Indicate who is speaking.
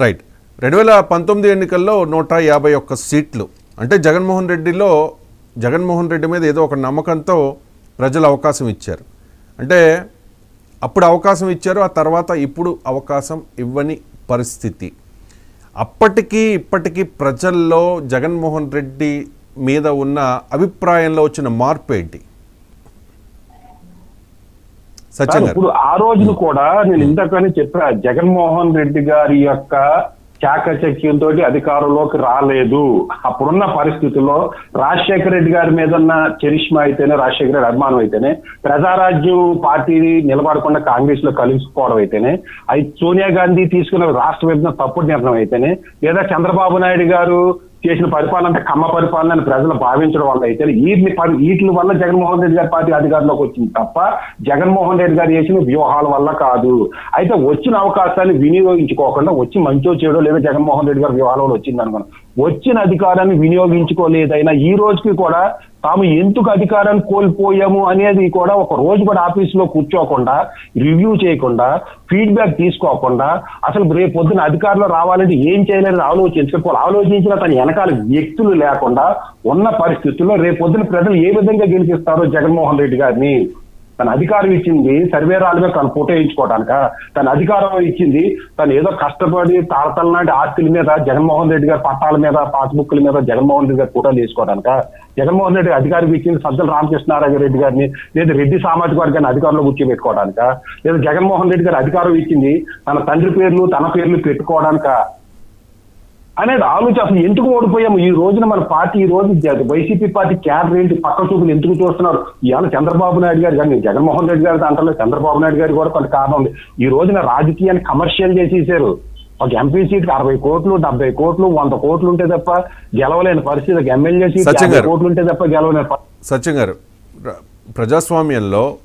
Speaker 1: Right. 2019 ఎన్నికల్లో 151 సీట్లు అంటే జగన్మోహన్ రెడ్డి మీద ఏదో ఒక నమ్మకంతో ప్రజలు అవకాశం ఇచ్చారు. అంటే అప్పుడు అవకాశం ఇచ్చారు, ఆ తర్వాత ఇప్పుడు అవకాశం ఇవ్వని పరిస్థితి. అప్పటికి ఇప్పటికీ ప్రజల్లో జగన్మోహన్ రెడ్డి మీద ఉన్న అభిప్రాయంలో వచ్చిన మార్పు ఏంటి? సచిన్ గారు,
Speaker 2: ఇప్పుడు ఆ రోజును కూడా నేను ఇంతకని చెప్పా, జగన్మోహన్ రెడ్డి గారి యొక్క చాకచక్యంతో అధికారంలోకి రాలేదు. అప్పుడున్న పరిస్థితుల్లో రాజశేఖర రెడ్డి గారి మీద ఉన్న చరిష్మా అయితేనే, రాజశేఖర రెడ్డి అభిమానం అయితేనే, ప్రజారాజ్యం పార్టీ నిలబడకుండా కాంగ్రెస్ లో కలిసిపోవడం అయితేనే, సోనియా గాంధీ తీసుకున్న రాష్ట్ర విభజన తప్పుడు నిర్ణయం అయితేనే, లేదా చంద్రబాబు నాయుడు గారు చేసిన పరిపాలన అంటే కమ్మ పరిపాలన అని ప్రజలు భావించడం వల్ల అయితే వీటి వల్ల జగన్మోహన్ రెడ్డి గారి పార్టీ అధికారంలోకి వచ్చింది తప్ప జగన్మోహన్ రెడ్డి గారు చేసిన వ్యూహాల వల్ల కాదు. అయితే వచ్చిన అవకాశాన్ని వినియోగించుకోకుండా, వచ్చి మంచో చెడో లేదా జగన్మోహన్ రెడ్డి గారి వ్యూహాల వల్ల వచ్చింది అనుకున్నాం, వచ్చిన అధికారాన్ని వినియోగించుకోలేదైనా ఈ రోజుకి కూడా తాము ఎందుకు అధికారాన్ని కోల్పోయాము అనేది కూడా ఒక రోజు కూడా ఆఫీసులో కూర్చోకుండా, రివ్యూ చేయకుండా, ఫీడ్బ్యాక్ తీసుకోకుండా, అసలు రేపు పొద్దున అధికారంలో రావాలంటే ఏం చేయాలని ఆలోచించిన తన వెనకాల వ్యక్తులు లేకుండా ఉన్న పరిస్థితుల్లో రేపు పొద్దున ప్రజలు ఏ విధంగా గెలిపిస్తారో జగన్మోహన్ రెడ్డి గారిని. తన అధికారం ఇచ్చింది సర్వేరాల మీద తను ఫోటో వేయించుకోవడానిక? తన అధికారం ఇచ్చింది తను ఏదో కష్టపడి తాళతలనాటి ఆస్తుల మీద, జగన్మోహన్ రెడ్డి గారి పట్టాల మీద, పాస్బుక్ల మీద జగన్మోహన్ రెడ్డి గారి ఫోటోలు వేసుకోవడానిక? జగన్మోహన్ రెడ్డి అధికారం ఇచ్చింది సజ్జల రామకృష్ణారావు రెడ్డి గారిని లేదా రెడ్డి సామాజిక వర్గాన్ని అధికారంలో కూర్చోబెట్టుకోవడానిక? లేదా జగన్మోహన్ రెడ్డి గారి అధికారం ఇచ్చింది తన తండ్రి పేర్లు తన పేర్లు పెట్టుకోవడానిక అనేది ఆలోచన. అసలు ఎందుకు ఓడిపోయాము ఈ రోజున మన పార్టీ? ఈ రోజు వైసీపీ పార్టీ క్యాడర్ ఏంటి, పక్క చూపులు ఎందుకు చూస్తున్నారు? ఇవాళ చంద్రబాబు నాయుడు గారు కానీ జగన్మోహన్ రెడ్డి గారి దాంట్లో చంద్రబాబు నాయుడు గారు కూడా కొంత కారణం ఉంది. ఈ రోజున రాజకీయాన్ని కమర్షియల్ చేసేసారు. ఒక ఎంపీ సీట్కి 60 కోట్లు, 70 కోట్లు, 100 కోట్లు ఉంటే తప్ప గెలవలేని పరిస్థితి. ఒక ఎమ్మెల్యే సీట్ 50 కోట్లు ఉంటే తప్ప గెలవలేని పరిస్థితి.
Speaker 1: సచిన్ గారు, ప్రజాస్వామ్యంలో